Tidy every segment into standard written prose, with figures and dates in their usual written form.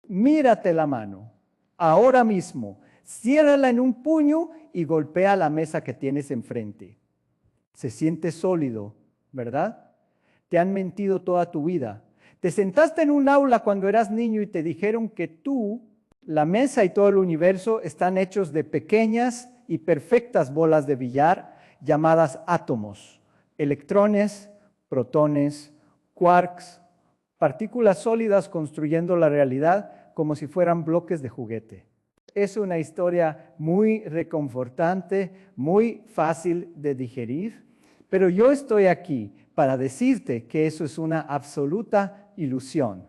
Mírate la mano, ahora mismo, ciérrala en un puño y golpea la mesa que tienes enfrente. Se siente sólido, ¿verdad? Te han mentido toda tu vida. Te sentaste en un aula cuando eras niño y te dijeron que tú, la mesa y todo el universo están hechos de pequeñas y perfectas bolas de billar llamadas átomos, electrones, protones, quarks, partículas sólidas construyendo la realidad como si fueran bloques de juguete. Es una historia muy reconfortante, muy fácil de digerir, pero yo estoy aquí para decirte que eso es una absoluta ilusión.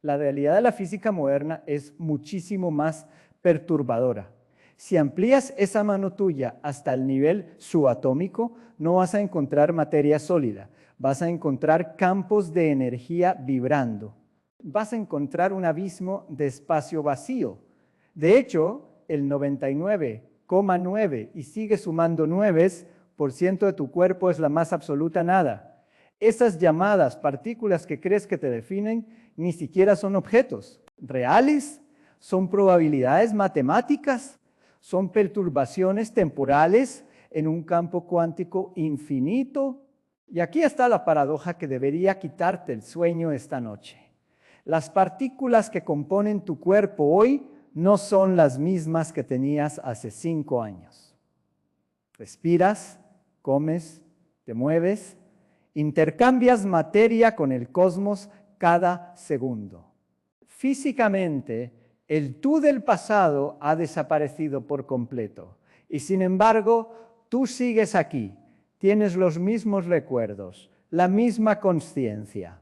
La realidad de la física moderna es muchísimo más perturbadora. Si amplías esa mano tuya hasta el nivel subatómico, no vas a encontrar materia sólida. Vas a encontrar campos de energía vibrando. Vas a encontrar un abismo de espacio vacío. De hecho, el 99,9 y sigue sumando 9% de tu cuerpo es la más absoluta nada. Esas llamadas partículas que crees que te definen ni siquiera son objetos reales, son probabilidades matemáticas, son perturbaciones temporales en un campo cuántico infinito. Y aquí está la paradoja que debería quitarte el sueño esta noche. Las partículas que componen tu cuerpo hoy no son las mismas que tenías hace 5 años. Respiras, comes, te mueves, intercambias materia con el cosmos cada segundo. Físicamente, el tú del pasado ha desaparecido por completo. Y sin embargo, tú sigues aquí, tienes los mismos recuerdos, la misma conciencia.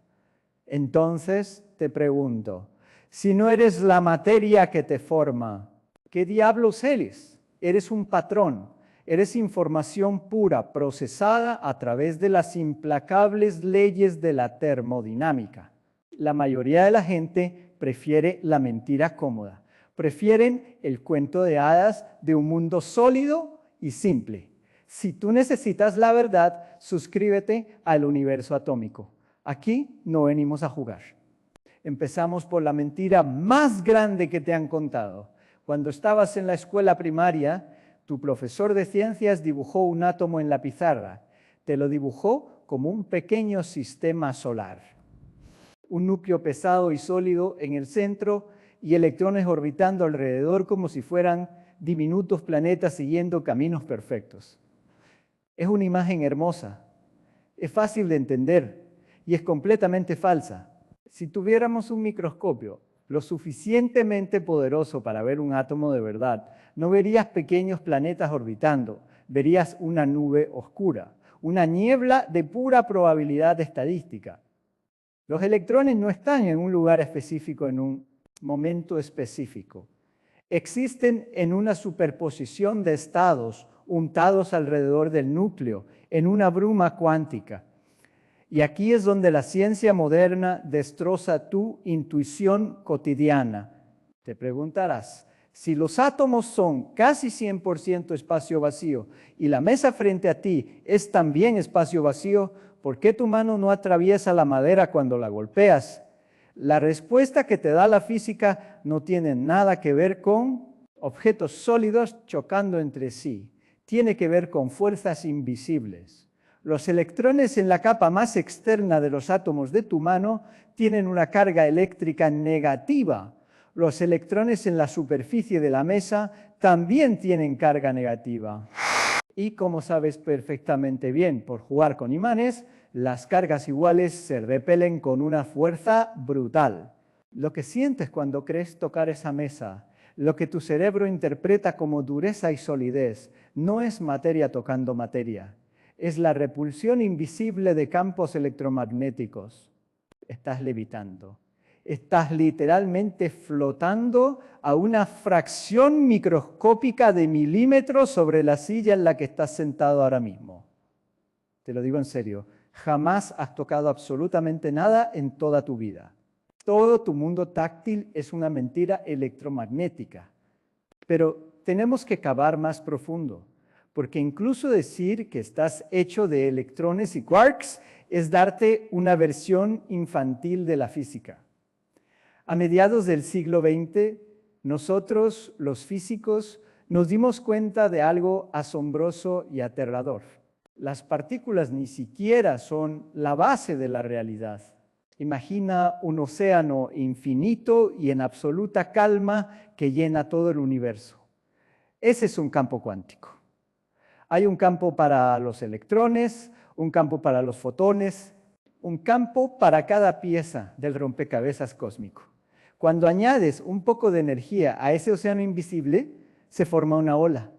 Entonces te pregunto, si no eres la materia que te forma, ¿qué diablos eres? Eres un patrón, eres información pura procesada a través de las implacables leyes de la termodinámica. La mayoría de la gente prefiere la mentira cómoda. Prefieren el cuento de hadas de un mundo sólido y simple. Si tú necesitas la verdad, suscríbete al Universo Atómico. Aquí no venimos a jugar. Empezamos por la mentira más grande que te han contado. Cuando estabas en la escuela primaria, tu profesor de ciencias dibujó un átomo en la pizarra. Te lo dibujó como un pequeño sistema solar. Un núcleo pesado y sólido en el centro y electrones orbitando alrededor como si fueran diminutos planetas siguiendo caminos perfectos. Es una imagen hermosa, es fácil de entender y es completamente falsa. Si tuviéramos un microscopio lo suficientemente poderoso para ver un átomo de verdad, no verías pequeños planetas orbitando, verías una nube oscura, una niebla de pura probabilidad estadística. Los electrones no están en un lugar específico, en un momento específico. Existen en una superposición de estados untados alrededor del núcleo, en una bruma cuántica. Y aquí es donde la ciencia moderna destroza tu intuición cotidiana. Te preguntarás, si los átomos son casi 100% espacio vacío y la mesa frente a ti es también espacio vacío, ¿por qué tu mano no atraviesa la madera cuando la golpeas? La respuesta que te da la física no tiene nada que ver con objetos sólidos chocando entre sí. Tiene que ver con fuerzas invisibles. Los electrones en la capa más externa de los átomos de tu mano tienen una carga eléctrica negativa. Los electrones en la superficie de la mesa también tienen carga negativa. Y como sabes perfectamente bien por jugar con imanes, las cargas iguales se repelen con una fuerza brutal. Lo que sientes cuando crees tocar esa mesa, lo que tu cerebro interpreta como dureza y solidez, no es materia tocando materia. Es la repulsión invisible de campos electromagnéticos. Estás levitando. Estás literalmente flotando a una fracción microscópica de milímetros sobre la silla en la que estás sentado ahora mismo. Te lo digo en serio, jamás has tocado absolutamente nada en toda tu vida. Todo tu mundo táctil es una mentira electromagnética. Pero tenemos que cavar más profundo. Porque incluso decir que estás hecho de electrones y quarks es darte una versión infantil de la física. A mediados del siglo XX, nosotros, los físicos, nos dimos cuenta de algo asombroso y aterrador. Las partículas ni siquiera son la base de la realidad. Imagina un océano infinito y en absoluta calma que llena todo el universo. Ese es un campo cuántico. Hay un campo para los electrones, un campo para los fotones, un campo para cada pieza del rompecabezas cósmico. Cuando añades un poco de energía a ese océano invisible, se forma una ola.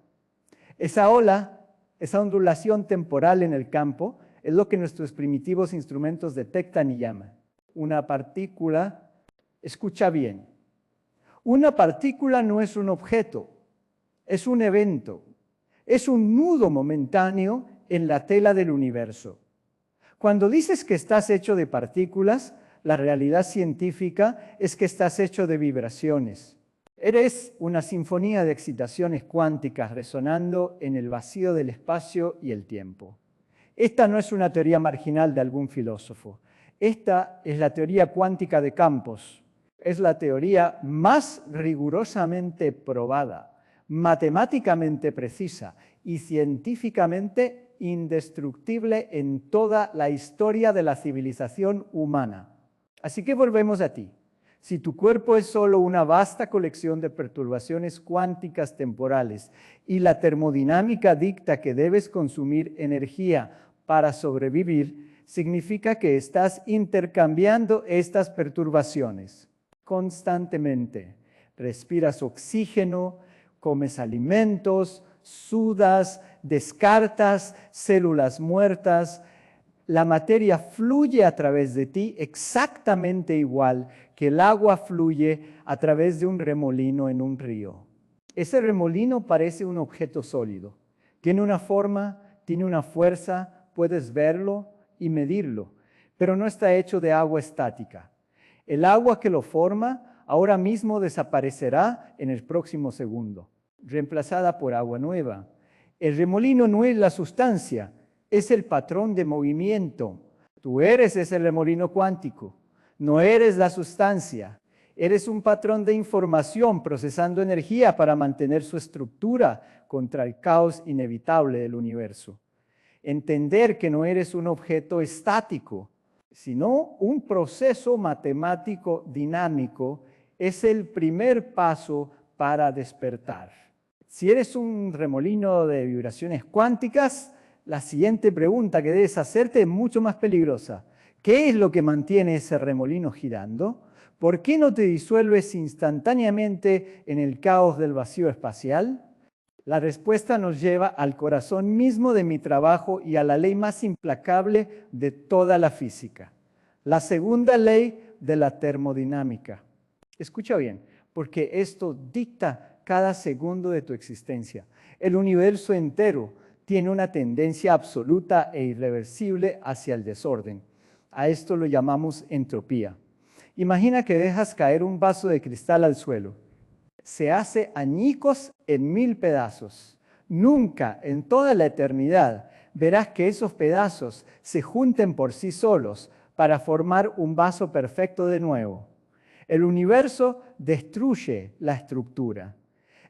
Esa ola, esa ondulación temporal en el campo, es lo que nuestros primitivos instrumentos detectan y llaman una partícula. Escucha bien, una partícula no es un objeto, es un evento, es un nudo momentáneo en la tela del universo. Cuando dices que estás hecho de partículas, la realidad científica es que estás hecho de vibraciones. Eres una sinfonía de excitaciones cuánticas resonando en el vacío del espacio y el tiempo. Esta no es una teoría marginal de algún filósofo. Esta es la teoría cuántica de campos. Es la teoría más rigurosamente probada, matemáticamente precisa y científicamente indestructible en toda la historia de la civilización humana. Así que volvemos a ti. Si tu cuerpo es solo una vasta colección de perturbaciones cuánticas temporales y la termodinámica dicta que debes consumir energía para sobrevivir, significa que estás intercambiando estas perturbaciones constantemente. Respiras oxígeno, comes alimentos, sudas, descartas células muertas. La materia fluye a través de ti exactamente igual que el agua fluye a través de un remolino en un río. Ese remolino parece un objeto sólido. Tiene una forma, tiene una fuerza, puedes verlo y medirlo, pero no está hecho de agua estática. El agua que lo forma ahora mismo desaparecerá en el próximo segundo, reemplazada por agua nueva. El remolino no es la sustancia, es el patrón de movimiento. Tú eres ese remolino cuántico, no eres la sustancia. Eres un patrón de información procesando energía para mantener su estructura contra el caos inevitable del universo. Entender que no eres un objeto estático, sino un proceso matemático dinámico es el primer paso para despertar. Si eres un remolino de vibraciones cuánticas, la siguiente pregunta que debes hacerte es mucho más peligrosa. ¿Qué es lo que mantiene ese remolino girando? ¿Por qué no te disuelves instantáneamente en el caos del vacío espacial? La respuesta nos lleva al corazón mismo de mi trabajo y a la ley más implacable de toda la física. La segunda ley de la termodinámica. Escucha bien, porque esto dicta cada segundo de tu existencia. El universo entero tiene una tendencia absoluta e irreversible hacia el desorden. A esto lo llamamos entropía. Imagina que dejas caer un vaso de cristal al suelo. Se hace añicos en 1000 pedazos. Nunca en toda la eternidad verás que esos pedazos se junten por sí solos para formar un vaso perfecto de nuevo. El universo destruye la estructura.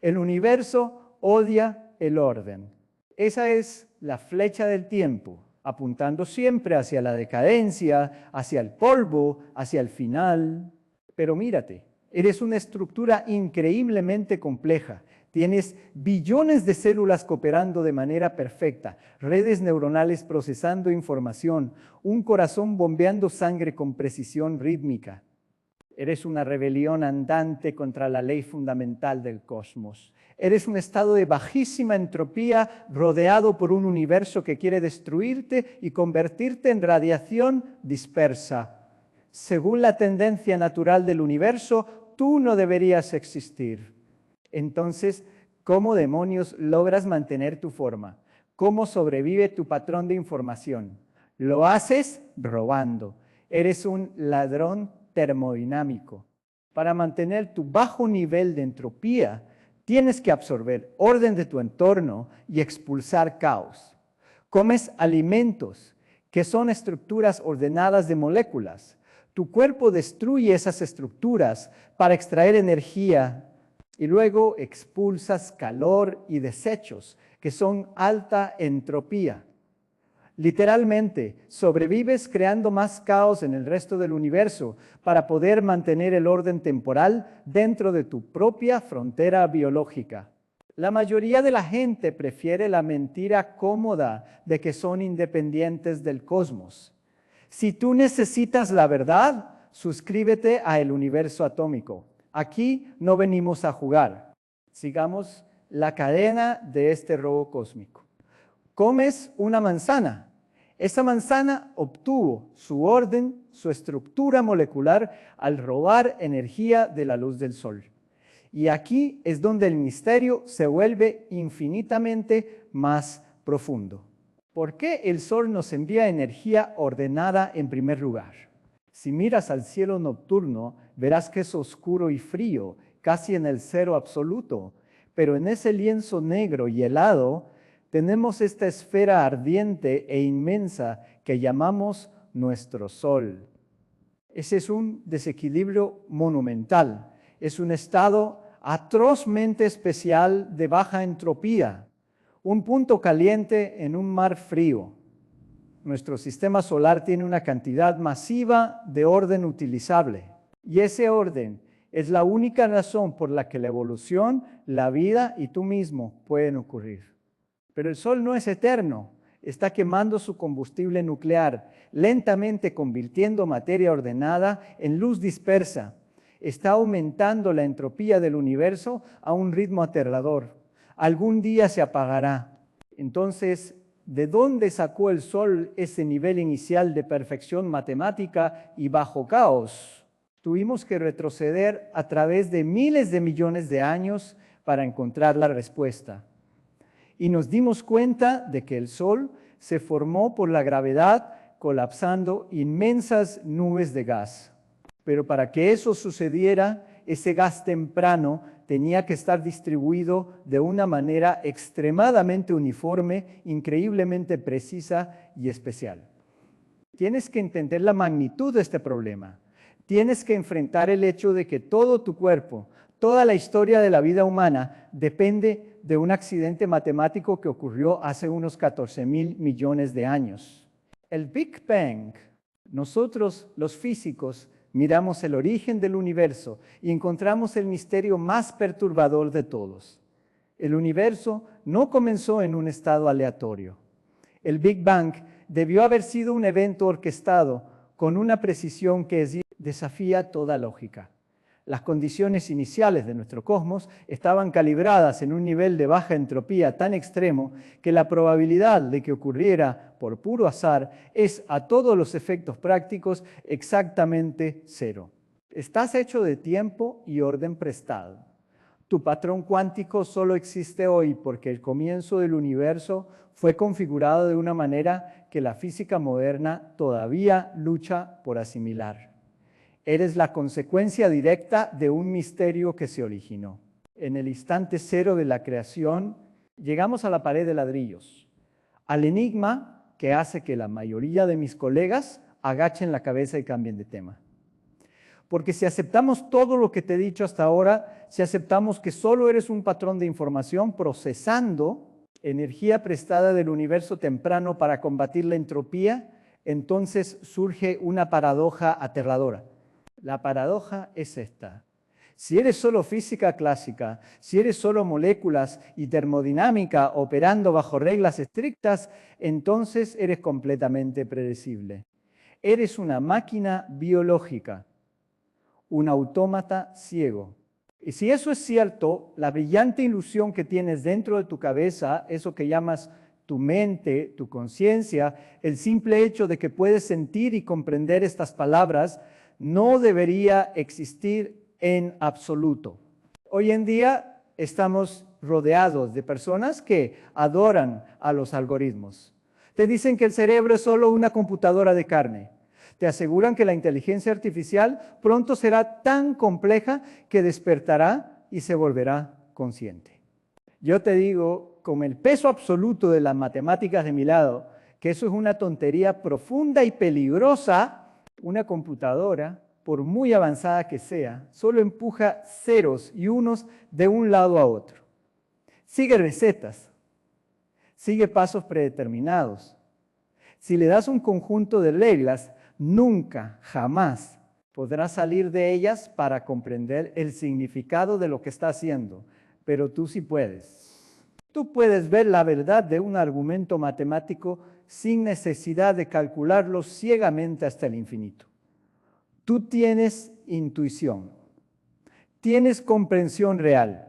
El universo odia el orden. Esa es la flecha del tiempo, apuntando siempre hacia la decadencia, hacia el polvo, hacia el final. Pero mírate, eres una estructura increíblemente compleja. Tienes billones de células cooperando de manera perfecta, redes neuronales procesando información, un corazón bombeando sangre con precisión rítmica. Eres una rebelión andante contra la ley fundamental del cosmos. Eres un estado de bajísima entropía rodeado por un universo que quiere destruirte y convertirte en radiación dispersa. Según la tendencia natural del universo, tú no deberías existir. Entonces, ¿cómo demonios logras mantener tu forma? ¿Cómo sobrevive tu patrón de información? Lo haces robando. Eres un ladrón termodinámico. Para mantener tu bajo nivel de entropía, tienes que absorber orden de tu entorno y expulsar caos. Comes alimentos que son estructuras ordenadas de moléculas. Tu cuerpo destruye esas estructuras para extraer energía y luego expulsas calor y desechos que son alta entropía. Literalmente, sobrevives creando más caos en el resto del universo para poder mantener el orden temporal dentro de tu propia frontera biológica. La mayoría de la gente prefiere la mentira cómoda de que son independientes del cosmos. Si tú necesitas la verdad, suscríbete a El Universo Atómico. Aquí no venimos a jugar. Sigamos la cadena de este robo cósmico. Comes una manzana. Esa manzana obtuvo su orden, su estructura molecular al robar energía de la luz del sol. Y aquí es donde el misterio se vuelve infinitamente más profundo. ¿Por qué el sol nos envía energía ordenada en primer lugar? Si miras al cielo nocturno, verás que es oscuro y frío, casi en el cero absoluto. Pero en ese lienzo negro y helado, tenemos esta esfera ardiente e inmensa que llamamos nuestro sol. Ese es un desequilibrio monumental. Es un estado atrozmente especial de baja entropía, un punto caliente en un mar frío. Nuestro sistema solar tiene una cantidad masiva de orden utilizable y ese orden es la única razón por la que la evolución, la vida y tú mismo pueden ocurrir. Pero el Sol no es eterno, está quemando su combustible nuclear, lentamente convirtiendo materia ordenada en luz dispersa. Está aumentando la entropía del universo a un ritmo aterrador. Algún día se apagará. Entonces, ¿de dónde sacó el Sol ese nivel inicial de perfección matemática y bajo caos? Tuvimos que retroceder a través de miles de millones de años para encontrar la respuesta. Y nos dimos cuenta de que el Sol se formó por la gravedad colapsando inmensas nubes de gas. Pero para que eso sucediera, ese gas temprano tenía que estar distribuido de una manera extremadamente uniforme, increíblemente precisa y especial. Tienes que entender la magnitud de este problema. Tienes que enfrentar el hecho de que todo tu cuerpo, toda la historia de la vida humana depende de un accidente matemático que ocurrió hace unos 14,000 millones de años. El Big Bang. Nosotros, los físicos, miramos el origen del universo y encontramos el misterio más perturbador de todos. El universo no comenzó en un estado aleatorio. El Big Bang debió haber sido un evento orquestado con una precisión que desafía toda lógica. Las condiciones iniciales de nuestro cosmos estaban calibradas en un nivel de baja entropía tan extremo que la probabilidad de que ocurriera por puro azar es, a todos los efectos prácticos, exactamente cero. Estás hecho de tiempo y orden prestado. Tu patrón cuántico solo existe hoy porque el comienzo del universo fue configurado de una manera que la física moderna todavía lucha por asimilar. Eres la consecuencia directa de un misterio que se originó. En el instante cero de la creación, llegamos a la pared de ladrillos, al enigma que hace que la mayoría de mis colegas agachen la cabeza y cambien de tema. Porque si aceptamos todo lo que te he dicho hasta ahora, si aceptamos que solo eres un patrón de información procesando energía prestada del universo temprano para combatir la entropía, entonces surge una paradoja aterradora. La paradoja es esta. Si eres solo física clásica, si eres solo moléculas y termodinámica operando bajo reglas estrictas, entonces eres completamente predecible. Eres una máquina biológica, un autómata ciego. Y si eso es cierto, la brillante ilusión que tienes dentro de tu cabeza, eso que llamas tu mente, tu conciencia, el simple hecho de que puedes sentir y comprender estas palabras, no debería existir en absoluto. Hoy en día estamos rodeados de personas que adoran a los algoritmos. Te dicen que el cerebro es solo una computadora de carne. Te aseguran que la inteligencia artificial pronto será tan compleja que despertará y se volverá consciente. Yo te digo, con el peso absoluto de las matemáticas de mi lado, que eso es una tontería profunda y peligrosa Una computadora, por muy avanzada que sea, solo empuja ceros y unos de un lado a otro. Sigue recetas, sigue pasos predeterminados. Si le das un conjunto de reglas, nunca, jamás podrás salir de ellas para comprender el significado de lo que está haciendo, pero tú sí puedes. Tú puedes ver la verdad de un argumento matemático sin necesidad de calcularlo ciegamente hasta el infinito. Tú tienes intuición, tienes comprensión real,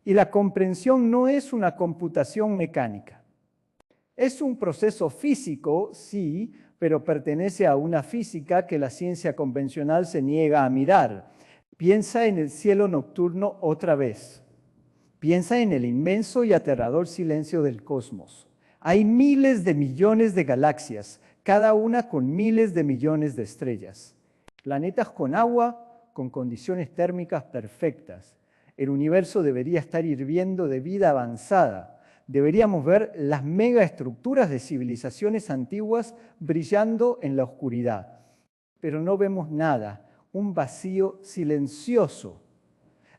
y la comprensión no es una computación mecánica. Es un proceso físico, sí, pero pertenece a una física que la ciencia convencional se niega a mirar. Piensa en el cielo nocturno otra vez. Piensa en el inmenso y aterrador silencio del cosmos. Hay miles de millones de galaxias, cada una con miles de millones de estrellas. Planetas con agua, con condiciones térmicas perfectas. El universo debería estar hirviendo de vida avanzada. Deberíamos ver las megaestructuras de civilizaciones antiguas brillando en la oscuridad. Pero no vemos nada, un vacío silencioso.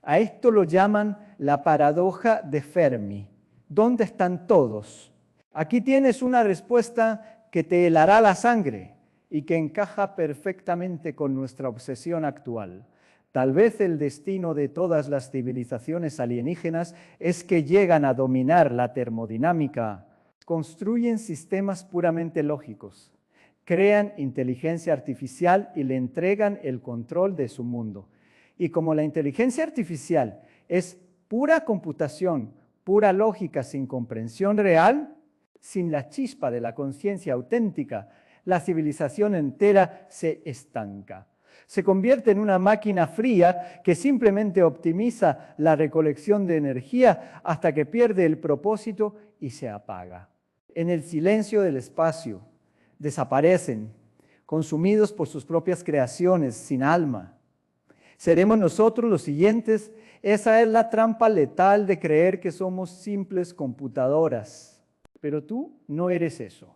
A esto lo llaman la paradoja de Fermi. ¿Dónde están todos? Aquí tienes una respuesta que te helará la sangre y que encaja perfectamente con nuestra obsesión actual. Tal vez el destino de todas las civilizaciones alienígenas es que llegan a dominar la termodinámica, construyen sistemas puramente lógicos, crean inteligencia artificial y le entregan el control de su mundo. Y como la inteligencia artificial es pura computación, pura lógica sin comprensión real, sin la chispa de la conciencia auténtica, la civilización entera se estanca. Se convierte en una máquina fría que simplemente optimiza la recolección de energía hasta que pierde el propósito y se apaga. En el silencio del espacio, desaparecen, consumidos por sus propias creaciones, sin alma. ¿Seremos nosotros los siguientes? Esa es la trampa letal de creer que somos simples computadoras. Pero tú no eres eso.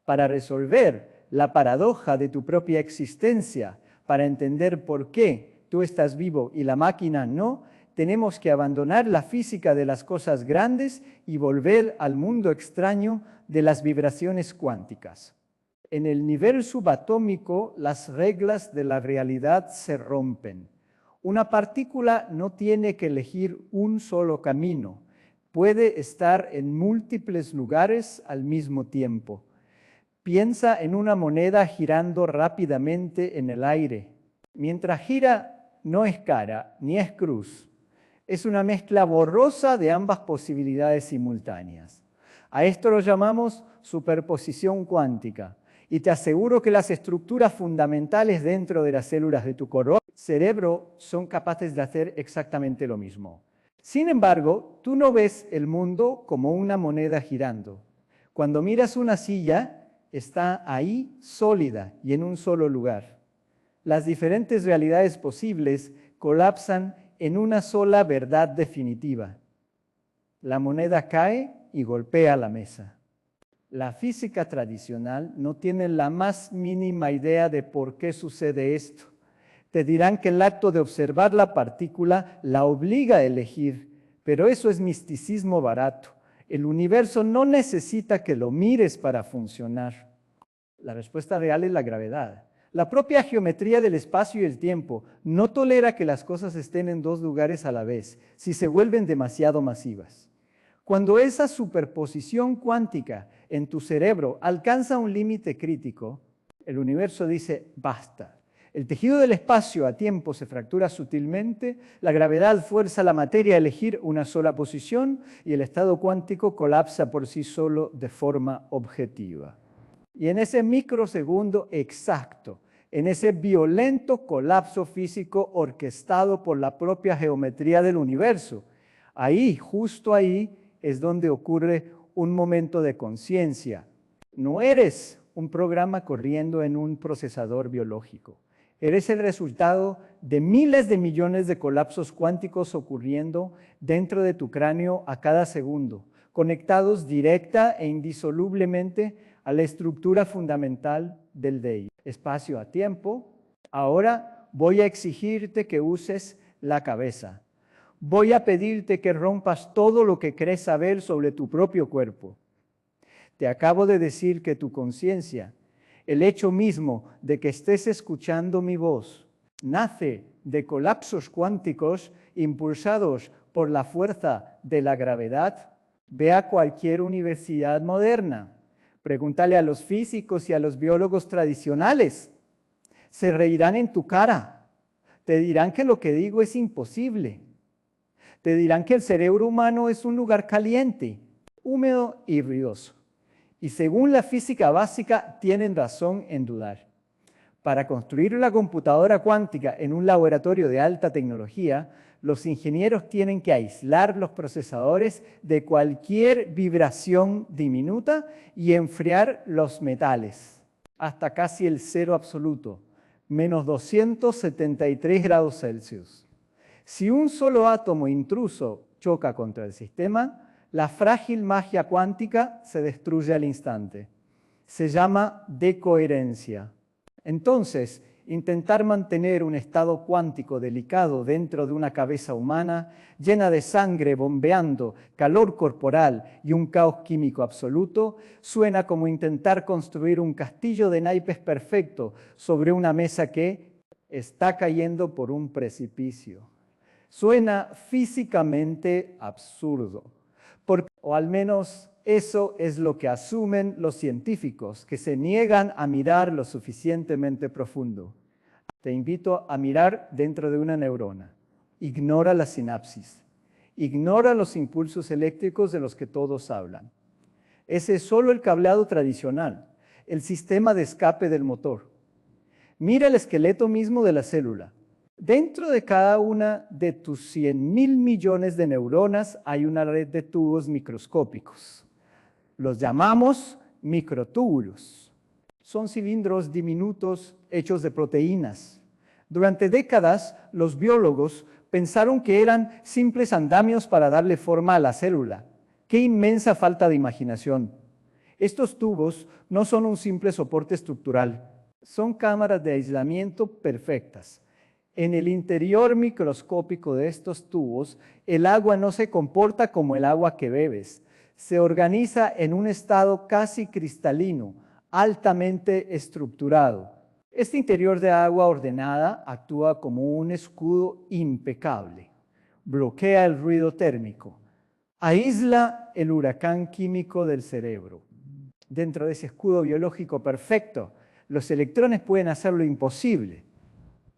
Para resolver la paradoja de tu propia existencia, para entender por qué tú estás vivo y la máquina no, tenemos que abandonar la física de las cosas grandes y volver al mundo extraño de las vibraciones cuánticas. En el nivel subatómico, las reglas de la realidad se rompen. Una partícula no tiene que elegir un solo camino. Puede estar en múltiples lugares al mismo tiempo. Piensa en una moneda girando rápidamente en el aire. Mientras gira, no es cara ni es cruz. Es una mezcla borrosa de ambas posibilidades simultáneas. A esto lo llamamos superposición cuántica. Y te aseguro que las estructuras fundamentales dentro de las células de tu cerebro son capaces de hacer exactamente lo mismo. Sin embargo, tú no ves el mundo como una moneda girando. Cuando miras una silla, está ahí sólida y en un solo lugar. Las diferentes realidades posibles colapsan en una sola verdad definitiva. La moneda cae y golpea la mesa. La física tradicional no tiene la más mínima idea de por qué sucede esto. Te dirán que el acto de observar la partícula la obliga a elegir, pero eso es misticismo barato. El universo no necesita que lo mires para funcionar. La respuesta real es la gravedad. La propia geometría del espacio y el tiempo no tolera que las cosas estén en dos lugares a la vez, si se vuelven demasiado masivas. Cuando esa superposición cuántica en tu cerebro alcanza un límite crítico, el universo dice basta. El tejido del espacio a tiempo se fractura sutilmente, la gravedad fuerza a la materia a elegir una sola posición y el estado cuántico colapsa por sí solo de forma objetiva. Y en ese microsegundo exacto, en ese violento colapso físico orquestado por la propia geometría del universo, ahí, justo ahí, es donde ocurre un momento de conciencia. No eres un programa corriendo en un procesador biológico. Eres el resultado de miles de millones de colapsos cuánticos ocurriendo dentro de tu cráneo a cada segundo, conectados directa e indisolublemente a la estructura fundamental del DEI. Espacio a tiempo. Ahora voy a exigirte que uses la cabeza. Voy a pedirte que rompas todo lo que crees saber sobre tu propio cuerpo. Te acabo de decir que tu conciencia, el hecho mismo de que estés escuchando mi voz, nace de colapsos cuánticos impulsados por la fuerza de la gravedad. Ve a cualquier universidad moderna. Pregúntale a los físicos y a los biólogos tradicionales. Se reirán en tu cara. Te dirán que lo que digo es imposible. Te dirán que el cerebro humano es un lugar caliente, húmedo y ruidoso. Y según la física básica, tienen razón en dudar. Para construir una computadora cuántica en un laboratorio de alta tecnología, los ingenieros tienen que aislar los procesadores de cualquier vibración diminuta y enfriar los metales hasta casi el cero absoluto, menos 273 grados Celsius. Si un solo átomo intruso choca contra el sistema, la frágil magia cuántica se destruye al instante. Se llama decoherencia. Entonces, intentar mantener un estado cuántico delicado dentro de una cabeza humana, llena de sangre bombeando, calor corporal y un caos químico absoluto, suena como intentar construir un castillo de naipes perfecto sobre una mesa que está cayendo por un precipicio. Suena físicamente absurdo, o al menos eso es lo que asumen los científicos, que se niegan a mirar lo suficientemente profundo. Te invito a mirar dentro de una neurona. Ignora la sinapsis. Ignora los impulsos eléctricos de los que todos hablan. Ese es solo el cableado tradicional, el sistema de escape del motor. Mira el esqueleto mismo de la célula. Dentro de cada una de tus 100.000 millones de neuronas hay una red de tubos microscópicos. Los llamamos microtúbulos. Son cilindros diminutos hechos de proteínas. Durante décadas, los biólogos pensaron que eran simples andamios para darle forma a la célula. ¡Qué inmensa falta de imaginación! Estos tubos no son un simple soporte estructural. Son cámaras de aislamiento perfectas. En el interior microscópico de estos tubos, el agua no se comporta como el agua que bebes. Se organiza en un estado casi cristalino, altamente estructurado. Este interior de agua ordenada actúa como un escudo impecable. Bloquea el ruido térmico. Aísla el huracán químico del cerebro. Dentro de ese escudo biológico perfecto, los electrones pueden hacer lo imposible.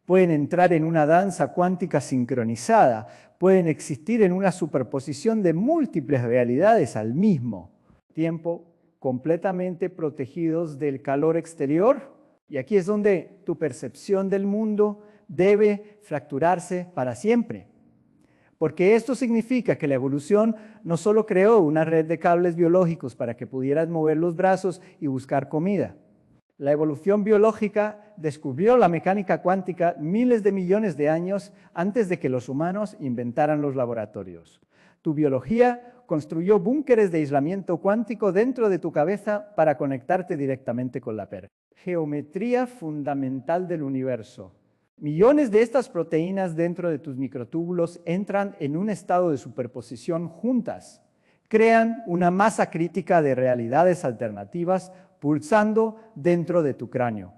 Pueden entrar en una danza cuántica sincronizada, pueden existir en una superposición de múltiples realidades al mismo tiempo, completamente protegidos del calor exterior. Y aquí es donde tu percepción del mundo debe fracturarse para siempre. Porque esto significa que la evolución no solo creó una red de cables biológicos para que pudieras mover los brazos y buscar comida. La evolución biológica descubrió la mecánica cuántica miles de millones de años antes de que los humanos inventaran los laboratorios. Tu biología construyó búnkeres de aislamiento cuántico dentro de tu cabeza para conectarte directamente con la PER. Geometría fundamental del universo. Millones de estas proteínas dentro de tus microtúbulos entran en un estado de superposición juntas. Crean una masa crítica de realidades alternativas pulsando dentro de tu cráneo.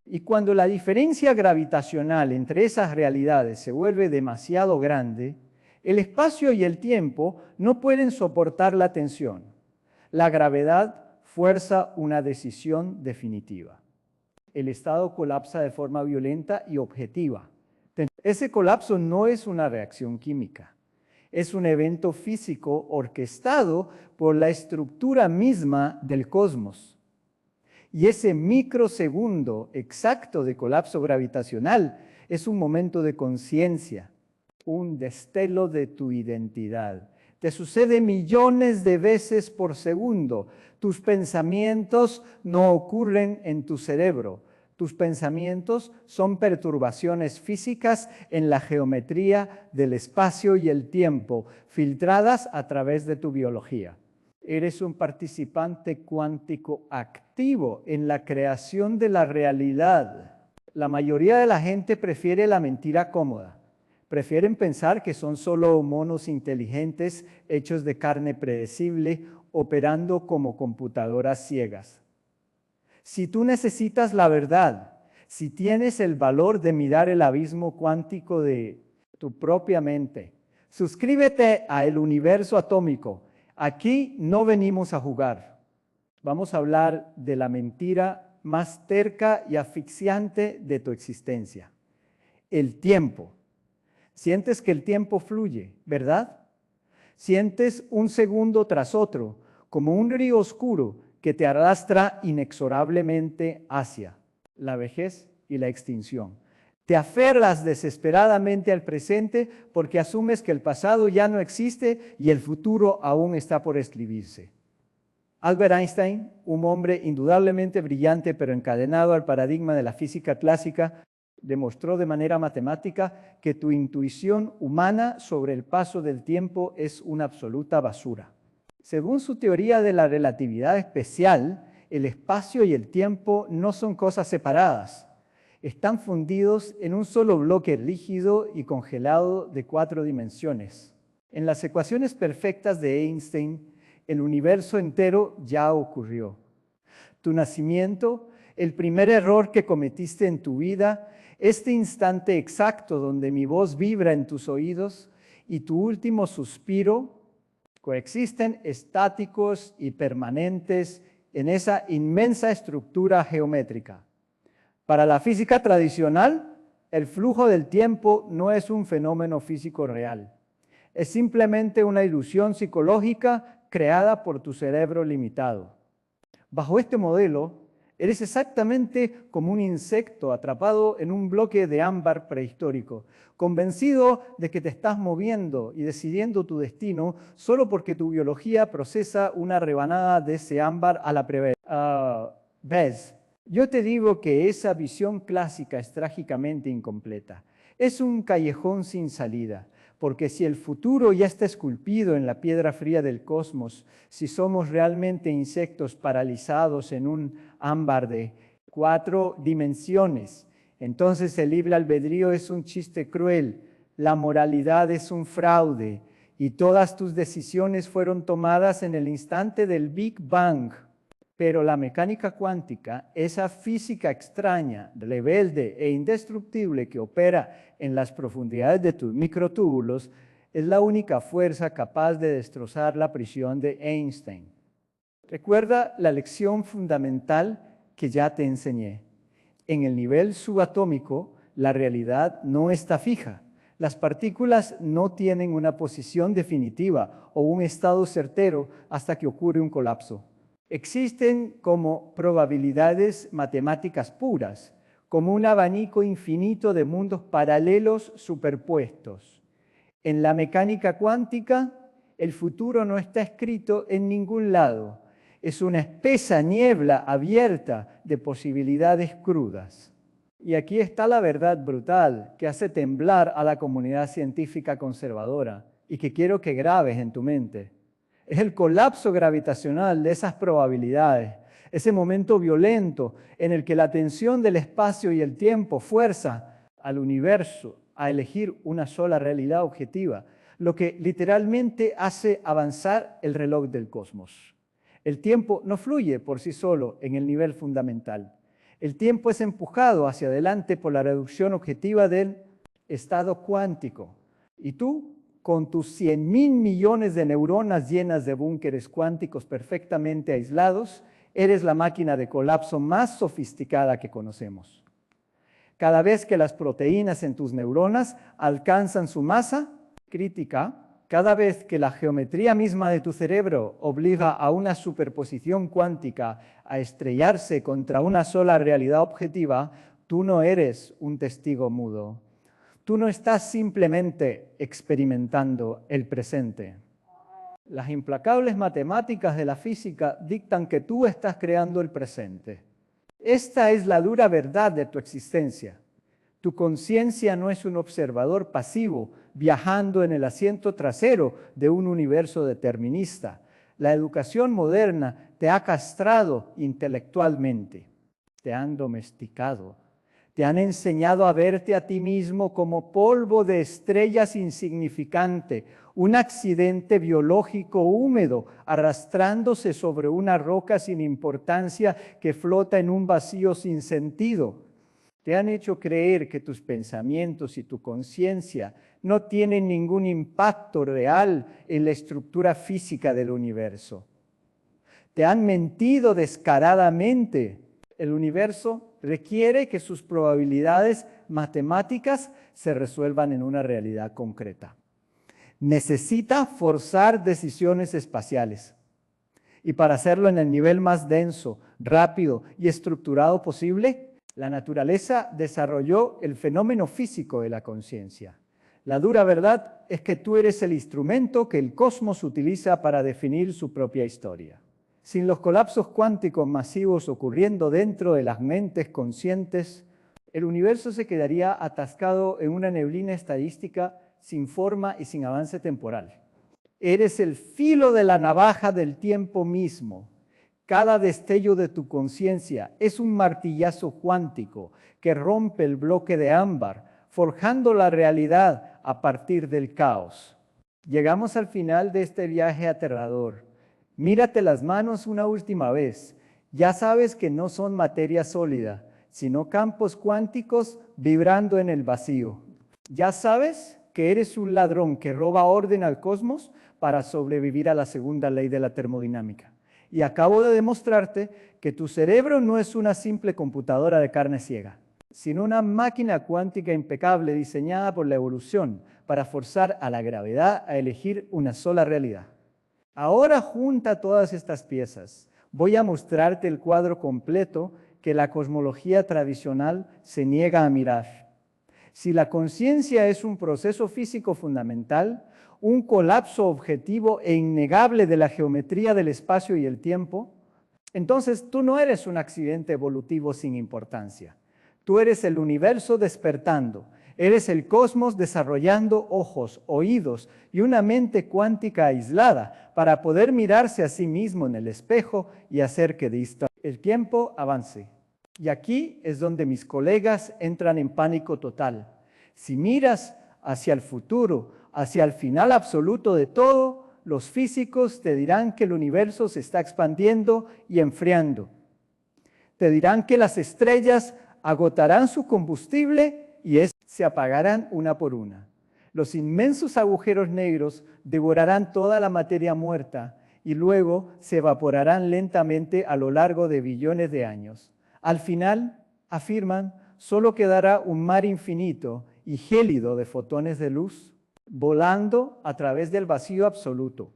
Y cuando la diferencia gravitacional entre esas realidades se vuelve demasiado grande, el espacio y el tiempo no pueden soportar la tensión. La gravedad fuerza una decisión definitiva. El estado colapsa de forma violenta y objetiva. Ese colapso no es una reacción química. Es un evento físico orquestado por la estructura misma del cosmos. Y ese microsegundo exacto de colapso gravitacional es un momento de conciencia, un destello de tu identidad. Te sucede millones de veces por segundo. Tus pensamientos no ocurren en tu cerebro. Tus pensamientos son perturbaciones físicas en la geometría del espacio y el tiempo, filtradas a través de tu biología. Eres un participante cuántico activo. activo en la creación de la realidad. La mayoría de la gente prefiere la mentira cómoda. Prefieren pensar que son solo monos inteligentes hechos de carne predecible, operando como computadoras ciegas. Si tú necesitas la verdad, si tienes el valor de mirar el abismo cuántico de tu propia mente, suscríbete a El Universo Atómico. Aquí no venimos a jugar. Vamos a hablar de la mentira más terca y asfixiante de tu existencia. El tiempo. Sientes que el tiempo fluye, ¿verdad? Sientes un segundo tras otro, como un río oscuro que te arrastra inexorablemente hacia la vejez y la extinción. Te aferras desesperadamente al presente porque asumes que el pasado ya no existe y el futuro aún está por escribirse. Albert Einstein, un hombre indudablemente brillante pero encadenado al paradigma de la física clásica, demostró de manera matemática que tu intuición humana sobre el paso del tiempo es una absoluta basura. Según su teoría de la relatividad especial, el espacio y el tiempo no son cosas separadas. Están fundidos en un solo bloque rígido y congelado de 4 dimensiones. En las ecuaciones perfectas de Einstein, el universo entero ya ocurrió. Tu nacimiento, el primer error que cometiste en tu vida, este instante exacto donde mi voz vibra en tus oídos y tu último suspiro, coexisten estáticos y permanentes en esa inmensa estructura geométrica. Para la física tradicional, el flujo del tiempo no es un fenómeno físico real. Es simplemente una ilusión psicológica creada por tu cerebro limitado. Bajo este modelo, eres exactamente como un insecto atrapado en un bloque de ámbar prehistórico, convencido de que te estás moviendo y decidiendo tu destino solo porque tu biología procesa una rebanada de ese ámbar a la previa. ¿Ves? Yo te digo que esa visión clásica es trágicamente incompleta. Es un callejón sin salida. Porque si el futuro ya está esculpido en la piedra fría del cosmos, si somos realmente insectos paralizados en un ámbar de 4 dimensiones, entonces el libre albedrío es un chiste cruel, la moralidad es un fraude y todas tus decisiones fueron tomadas en el instante del Big Bang. Pero la mecánica cuántica, esa física extraña, rebelde e indestructible que opera en las profundidades de tus microtúbulos, es la única fuerza capaz de destrozar la prisión de Einstein. Recuerda la lección fundamental que ya te enseñé. En el nivel subatómico, la realidad no está fija. Las partículas no tienen una posición definitiva o un estado certero hasta que ocurre un colapso. Existen como probabilidades matemáticas puras, como un abanico infinito de mundos paralelos superpuestos. En la mecánica cuántica, el futuro no está escrito en ningún lado. Es una espesa niebla abierta de posibilidades crudas. Y aquí está la verdad brutal que hace temblar a la comunidad científica conservadora y que quiero que grabes en tu mente. Es el colapso gravitacional de esas probabilidades, ese momento violento en el que la tensión del espacio y el tiempo fuerza al universo a elegir una sola realidad objetiva, lo que literalmente hace avanzar el reloj del cosmos. El tiempo no fluye por sí solo en el nivel fundamental. El tiempo es empujado hacia adelante por la reducción objetiva del estado cuántico. Y tú, con tus 100.000 millones de neuronas llenas de búnkeres cuánticos perfectamente aislados, eres la máquina de colapso más sofisticada que conocemos. Cada vez que las proteínas en tus neuronas alcanzan su masa crítica, cada vez que la geometría misma de tu cerebro obliga a una superposición cuántica a estrellarse contra una sola realidad objetiva, tú no eres un testigo mudo. Tú no estás simplemente experimentando el presente. Las implacables matemáticas de la física dictan que tú estás creando el presente. Esta es la dura verdad de tu existencia. Tu conciencia no es un observador pasivo viajando en el asiento trasero de un universo determinista. La educación moderna te ha castrado intelectualmente, te han domesticado, te han enseñado a verte a ti mismo como polvo de estrellas insignificante, un accidente biológico húmedo arrastrándose sobre una roca sin importancia que flota en un vacío sin sentido. Te han hecho creer que tus pensamientos y tu conciencia no tienen ningún impacto real en la estructura física del universo. Te han mentido descaradamente. El universo requiere que sus probabilidades matemáticas se resuelvan en una realidad concreta. Necesita forzar decisiones espaciales. Y para hacerlo en el nivel más denso, rápido y estructurado posible, la naturaleza desarrolló el fenómeno físico de la conciencia. La dura verdad es que tú eres el instrumento que el cosmos utiliza para definir su propia historia. Sin los colapsos cuánticos masivos ocurriendo dentro de las mentes conscientes, el universo se quedaría atascado en una neblina estadística sin forma y sin avance temporal. Eres el filo de la navaja del tiempo mismo. Cada destello de tu conciencia es un martillazo cuántico que rompe el bloque de ámbar, forjando la realidad a partir del caos. Llegamos al final de este viaje aterrador. Mírate las manos una última vez. Ya sabes que no son materia sólida, sino campos cuánticos vibrando en el vacío. Ya sabes que eres un ladrón que roba orden al cosmos para sobrevivir a la segunda ley de la termodinámica. Y acabo de demostrarte que tu cerebro no es una simple computadora de carne ciega, sino una máquina cuántica impecable diseñada por la evolución para forzar a la gravedad a elegir una sola realidad. Ahora junta todas estas piezas. Voy a mostrarte el cuadro completo que la cosmología tradicional se niega a mirar. Si la conciencia es un proceso físico fundamental, un colapso objetivo e innegable de la geometría del espacio y el tiempo, entonces tú no eres un accidente evolutivo sin importancia. Tú eres el universo despertando, eres el cosmos desarrollando ojos, oídos y una mente cuántica aislada para poder mirarse a sí mismo en el espejo y hacer que el tiempo avance. Y aquí es donde mis colegas entran en pánico total. Si miras hacia el futuro, hacia el final absoluto de todo, los físicos te dirán que el universo se está expandiendo y enfriando. Te dirán que las estrellas agotarán su combustible y se apagarán una por una. Los inmensos agujeros negros devorarán toda la materia muerta y luego se evaporarán lentamente a lo largo de billones de años. Al final, afirman, solo quedará un mar infinito y gélido de fotones de luz volando a través del vacío absoluto,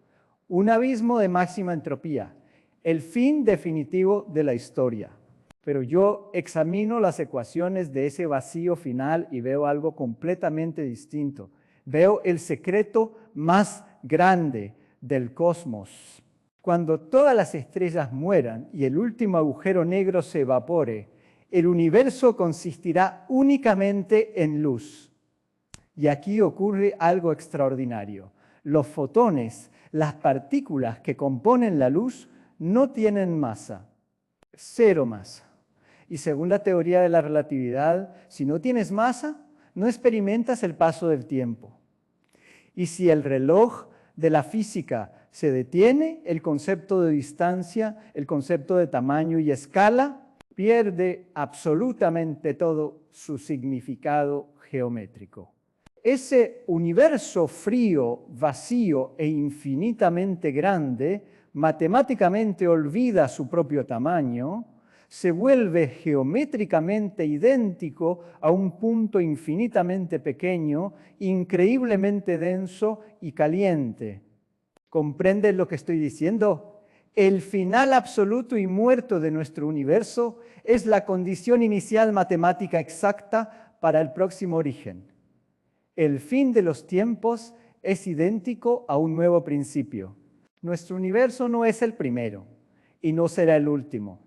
un abismo de máxima entropía, el fin definitivo de la historia. Pero yo examino las ecuaciones de ese vacío final y veo algo completamente distinto. Veo el secreto más grande del cosmos. Cuando todas las estrellas mueran y el último agujero negro se evapore, el universo consistirá únicamente en luz. Y aquí ocurre algo extraordinario. Los fotones, las partículas que componen la luz, no tienen masa. Cero masa. Y según la teoría de la relatividad, si no tienes masa, no experimentas el paso del tiempo. Y si el reloj de la física se detiene, el concepto de distancia, el concepto de tamaño y escala, pierde absolutamente todo su significado geométrico. Ese universo frío, vacío e infinitamente grande, matemáticamente olvida su propio tamaño, se vuelve geométricamente idéntico a un punto infinitamente pequeño, increíblemente denso y caliente. ¿Comprenden lo que estoy diciendo? El final absoluto y muerto de nuestro universo es la condición inicial matemática exacta para el próximo origen. El fin de los tiempos es idéntico a un nuevo principio. Nuestro universo no es el primero y no será el último.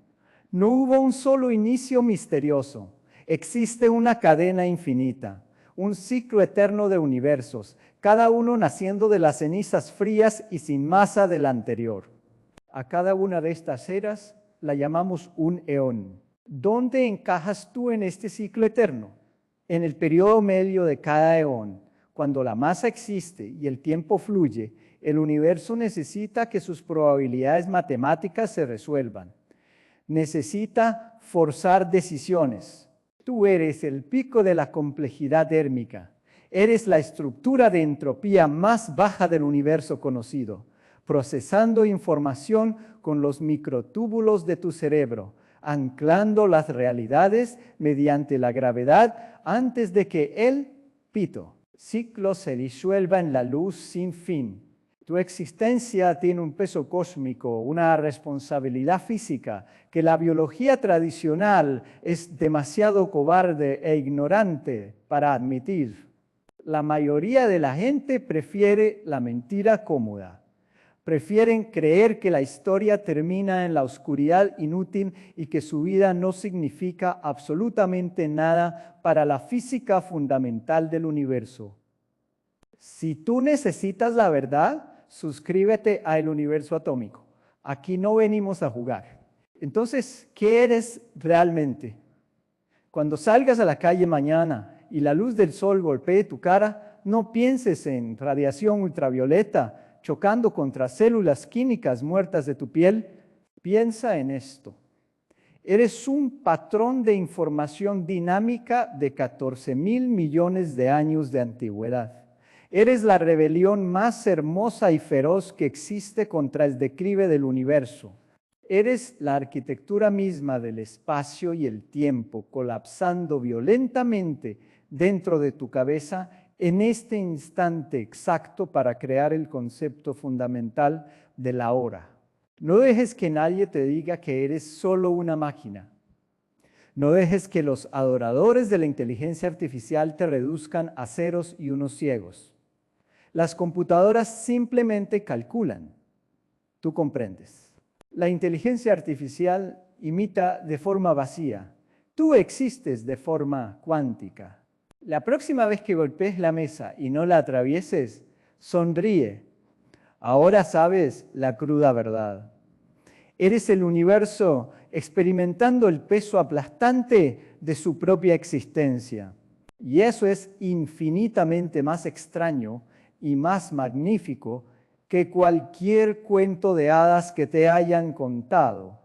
No hubo un solo inicio misterioso. Existe una cadena infinita, un ciclo eterno de universos, cada uno naciendo de las cenizas frías y sin masa del anterior. A cada una de estas eras la llamamos un eón. ¿Dónde encajas tú en este ciclo eterno? En el periodo medio de cada eón, cuando la masa existe y el tiempo fluye, el universo necesita que sus probabilidades matemáticas se resuelvan. Necesita forzar decisiones. Tú eres el pico de la complejidad térmica. Eres la estructura de entropía más baja del universo conocido, procesando información con los microtúbulos de tu cerebro, anclando las realidades mediante la gravedad antes de que el pito ciclo se disuelva en la luz sin fin. Tu existencia tiene un peso cósmico, una responsabilidad física que la biología tradicional es demasiado cobarde e ignorante para admitir. La mayoría de la gente prefiere la mentira cómoda. Prefieren creer que la historia termina en la oscuridad inútil y que su vida no significa absolutamente nada para la física fundamental del universo. Si tú necesitas la verdad, suscríbete a El Universo Atómico. Aquí no venimos a jugar. Entonces, ¿qué eres realmente? Cuando salgas a la calle mañana y la luz del sol golpee tu cara, no pienses en radiación ultravioleta chocando contra células químicas muertas de tu piel. Piensa en esto. Eres un patrón de información dinámica de 14.000 millones de años de antigüedad. Eres la rebelión más hermosa y feroz que existe contra el declive del universo. Eres la arquitectura misma del espacio y el tiempo colapsando violentamente dentro de tu cabeza en este instante exacto para crear el concepto fundamental de la hora. No dejes que nadie te diga que eres solo una máquina. No dejes que los adoradores de la inteligencia artificial te reduzcan a ceros y unos ciegos. Las computadoras simplemente calculan. Tú comprendes. La inteligencia artificial imita de forma vacía. Tú existes de forma cuántica. La próxima vez que golpees la mesa y no la atravieses, sonríe. Ahora sabes la cruda verdad. Eres el universo experimentando el peso aplastante de su propia existencia. Y eso es infinitamente más extraño y más magnífico que cualquier cuento de hadas que te hayan contado.